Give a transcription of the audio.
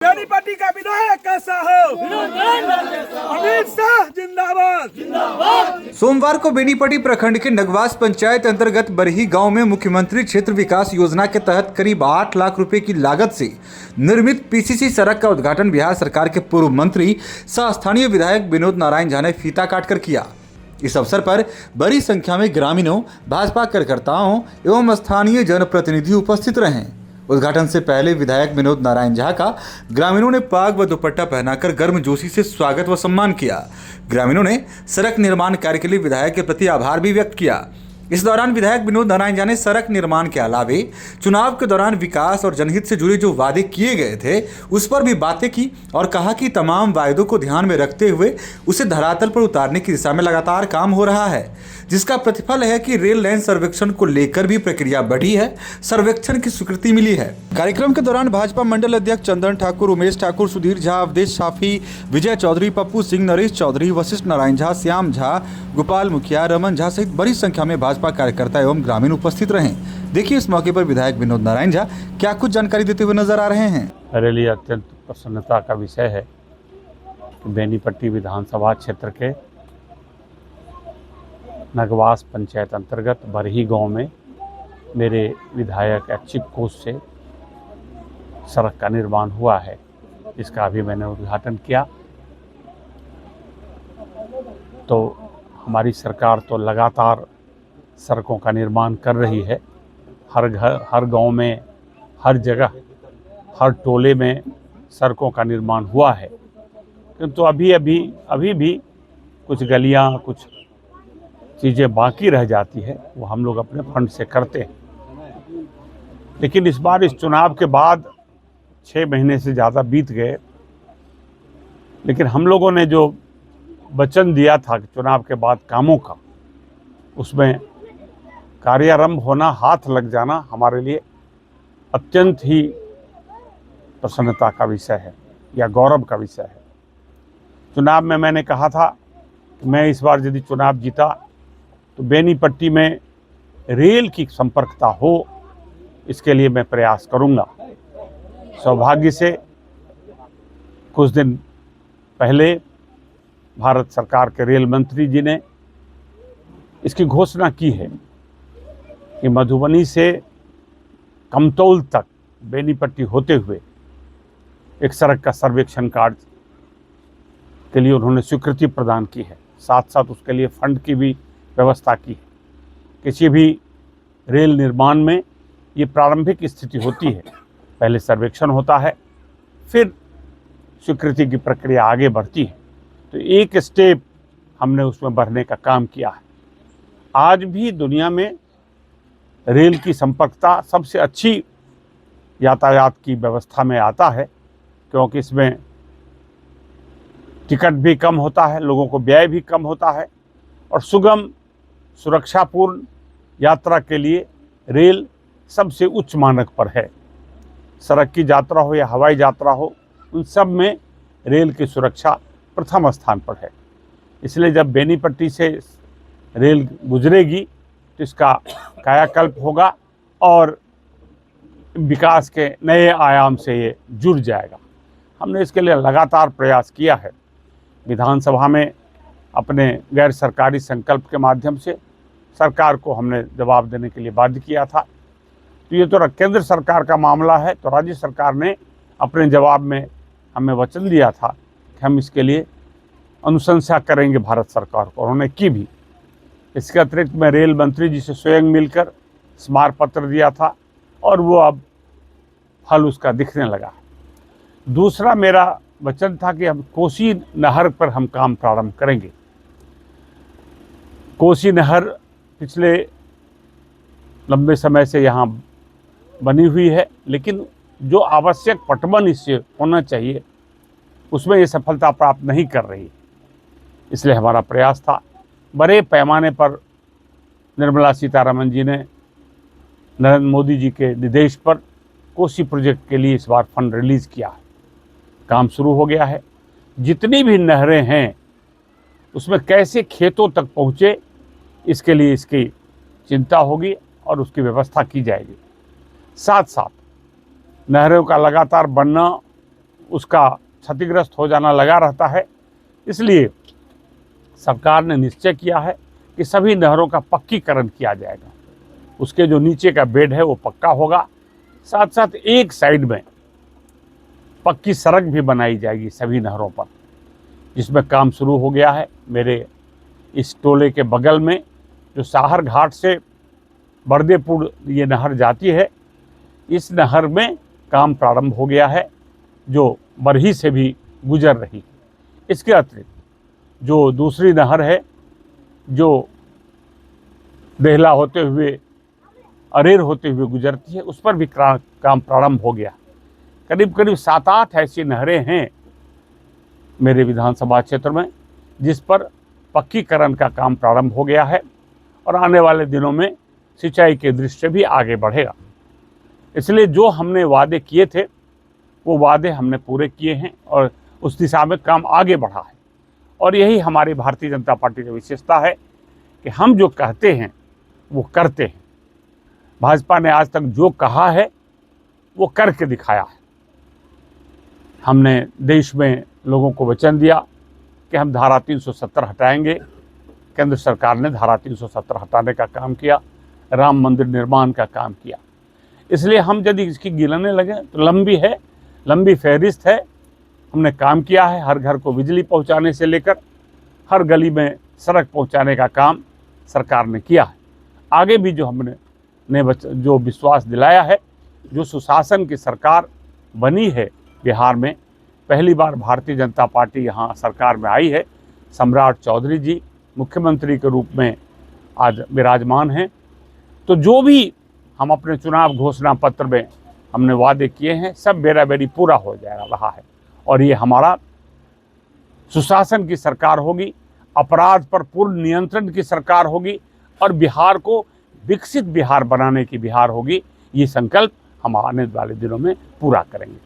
बेनीपट्टी का विधायक कैसा हो? अमित शाह जिंदाबाद। सोमवार को बेनीपट्टी प्रखंड के नगवास पंचायत अंतर्गत बरही गांव में मुख्यमंत्री क्षेत्र विकास योजना के तहत करीब 8 लाख रुपए की लागत से निर्मित पीसीसी सड़क का उद्घाटन बिहार सरकार के पूर्व मंत्री सह स्थानीय विधायक विनोद नारायण झा ने फीता काटकर किया। इस अवसर पर बड़ी संख्या में ग्रामीणों, भाजपा कार्यकर्ताओं एवं स्थानीय जनप्रतिनिधि उपस्थित रहे। उद्घाटन से पहले विधायक विनोद नारायण झा का ग्रामीणों ने पाग व दुपट्टा पहनाकर गर्मजोशी से स्वागत व सम्मान किया। ग्रामीणों ने सड़क निर्माण कार्य के लिए विधायक के प्रति आभार भी व्यक्त किया। इस दौरान विधायक विनोद नारायण झा ने सड़क निर्माण के अलावे चुनाव के दौरान विकास और जनहित से जुड़े जो वादे किए गए थे उस पर भी बातें की और कहा कि तमाम वायदों को ध्यान में रखते हुए उसे धरातल पर उतारने की दिशा में लगातार काम हो रहा है, जिसका प्रतिफल है कि रेल लाइन सर्वेक्षण को लेकर भी प्रक्रिया बढ़ी है, सर्वेक्षण की स्वीकृति मिली है। कार्यक्रम के दौरान भाजपा मंडल अध्यक्ष चंदन ठाकुर, उमेश ठाकुर, सुधीर झा, अवधेश शाफी, विजय चौधरी, पप्पू सिंह, नरेश चौधरी, वशिष्ठ नारायण झा, श्याम झा, गोपाल मुखिया, रमन झा सहित बड़ी संख्या में भाजपा कार्यकर्ता एवं ग्रामीण उपस्थित रहे। देखिए इस मौके पर विधायक विनोद नारायण झा क्या कुछ जानकारी देते हुए नजर आ रहे हैं। मेरे लिए अत्यंत प्रसन्नता का विषय है कि बेनीपट्टी विधानसभा क्षेत्र के नगवास पंचायत अंतर्गत बरही गांव में मेरे विधायक ऐच्छिक कोष से सड़क का निर्माण हुआ है। इसका अभी मैंने उद्घाटन किया। तो हमारी सरकार तो लगातार सड़कों का निर्माण कर रही है। हर घर, हर गांव में, हर जगह, हर टोले में सड़कों का निर्माण हुआ है, किंतु अभी भी कुछ गलियां, कुछ चीज़ें बाकी रह जाती है। वो हम लोग अपने फंड से करते हैं। लेकिन इस बार इस चुनाव के बाद 6 महीने से ज़्यादा बीत गए, लेकिन हम लोगों ने जो वचन दिया था कि चुनाव के बाद कामों का, उसमें कार्यारंभ होना, हाथ लग जाना हमारे लिए अत्यंत ही प्रसन्नता का विषय है या गौरव का विषय है। चुनाव में मैंने कहा था कि मैं इस बार यदि चुनाव जीता तो बेनीपट्टी में रेल की संपर्कता हो, इसके लिए मैं प्रयास करूंगा। सौभाग्य से कुछ दिन पहले भारत सरकार के रेल मंत्री जी ने इसकी घोषणा की है कि मधुबनी से कमतौल तक बेनीपट्टी होते हुए एक सड़क का सर्वेक्षण कार्य के लिए उन्होंने स्वीकृति प्रदान की है। साथ साथ उसके लिए फंड की भी व्यवस्था की है। किसी भी रेल निर्माण में ये प्रारंभिक स्थिति होती है, पहले सर्वेक्षण होता है, फिर स्वीकृति की प्रक्रिया आगे बढ़ती है। तो एक स्टेप हमने उसमें बढ़ने का काम किया है। आज भी दुनिया में रेल की संपर्कता सबसे अच्छी यातायात की व्यवस्था में आता है, क्योंकि इसमें टिकट भी कम होता है, लोगों को व्यय भी कम होता है और सुगम, सुरक्षापूर्ण यात्रा के लिए रेल सबसे उच्च मानक पर है। सड़क की यात्रा हो या हवाई यात्रा हो, उन सब में रेल की सुरक्षा प्रथम स्थान पर है। इसलिए जब बेनीपट्टी से रेल गुजरेगी तो इसका कायाकल्प होगा और विकास के नए आयाम से ये जुड़ जाएगा। हमने इसके लिए लगातार प्रयास किया है। विधानसभा में अपने गैर सरकारी संकल्प के माध्यम से सरकार को हमने जवाब देने के लिए बाध्य किया था। तो ये तो केंद्र सरकार का मामला है, तो राज्य सरकार ने अपने जवाब में हमें वचन दिया था कि हम इसके लिए अनुशंसा करेंगे भारत सरकार को, उन्होंने की भी। इसके अतिरिक्त मैं रेल मंत्री जी से स्वयं मिलकर स्मारक पत्र दिया था और वो अब फल उसका दिखने लगा। दूसरा मेरा वचन था कि हम कोसी नहर पर हम काम प्रारंभ करेंगे। कोसी नहर पिछले लंबे समय से यहाँ बनी हुई है, लेकिन जो आवश्यक पटवन इससे होना चाहिए उसमें ये सफलता प्राप्त नहीं कर रही। इसलिए हमारा प्रयास था। बड़े पैमाने पर निर्मला सीतारमण जी ने नरेंद्र मोदी जी के निर्देश पर कोसी प्रोजेक्ट के लिए इस बार फंड रिलीज़ किया है। काम शुरू हो गया है। जितनी भी नहरें हैं उसमें कैसे खेतों तक पहुँचे, इसके लिए इसकी चिंता होगी और उसकी व्यवस्था की जाएगी। साथ साथ नहरों का लगातार बनना, उसका क्षतिग्रस्त हो जाना लगा रहता है। इसलिए सरकार ने निश्चय किया है कि सभी नहरों का पक्कीकरण किया जाएगा। उसके जो नीचे का बेड है वो पक्का होगा, साथ साथ एक साइड में पक्की सड़क भी बनाई जाएगी सभी नहरों पर, जिसमें काम शुरू हो गया है। मेरे इस टोले के बगल में जो साहर घाट से बरदेपुर ये नहर जाती है, इस नहर में काम प्रारंभ हो गया है, जो बरही से भी गुजर रही है। इसके अतिरिक्त जो दूसरी नहर है, जो देहला होते हुए अरेर होते हुए गुजरती है, उस पर भी काम प्रारंभ हो गया। करीब करीब 7-8 ऐसी नहरें हैं मेरे विधानसभा क्षेत्र में जिस पर पक्कीकरण का काम प्रारंभ हो गया है और आने वाले दिनों में सिंचाई के दृष्टि से भी आगे बढ़ेगा। इसलिए जो हमने वादे किए थे वो वादे हमने पूरे किए हैं और उस दिशा में काम आगे बढ़ा है। और यही हमारी भारतीय जनता पार्टी की विशेषता है कि हम जो कहते हैं वो करते हैं। भाजपा ने आज तक जो कहा है वो करके दिखाया है। हमने देश में लोगों को वचन दिया कि हम धारा 370 हटाएंगे। केंद्र सरकार ने धारा 370 हटाने का काम किया, राम मंदिर निर्माण का काम किया। इसलिए हम यदि इसकी गिनने लगे तो लंबी फहरिस्त है। हमने काम किया है, हर घर को बिजली पहुंचाने से लेकर हर गली में सड़क पहुंचाने का काम सरकार ने किया है। आगे भी जो हमने जो विश्वास दिलाया है, जो सुशासन की सरकार बनी है बिहार में, पहली बार भारतीय जनता पार्टी यहाँ सरकार में आई है। सम्राट चौधरी जी मुख्यमंत्री के रूप में आज विराजमान हैं। तो जो भी हम अपने चुनाव घोषणा पत्र में हमने वादे किए हैं, सब बेराबेरी पूरा हो जा रहा है। और ये हमारा सुशासन की सरकार होगी, अपराध पर पूर्ण नियंत्रण की सरकार होगी और बिहार को विकसित बिहार बनाने की बिहार होगी। ये संकल्प हम आने वाले दिनों में पूरा करेंगे।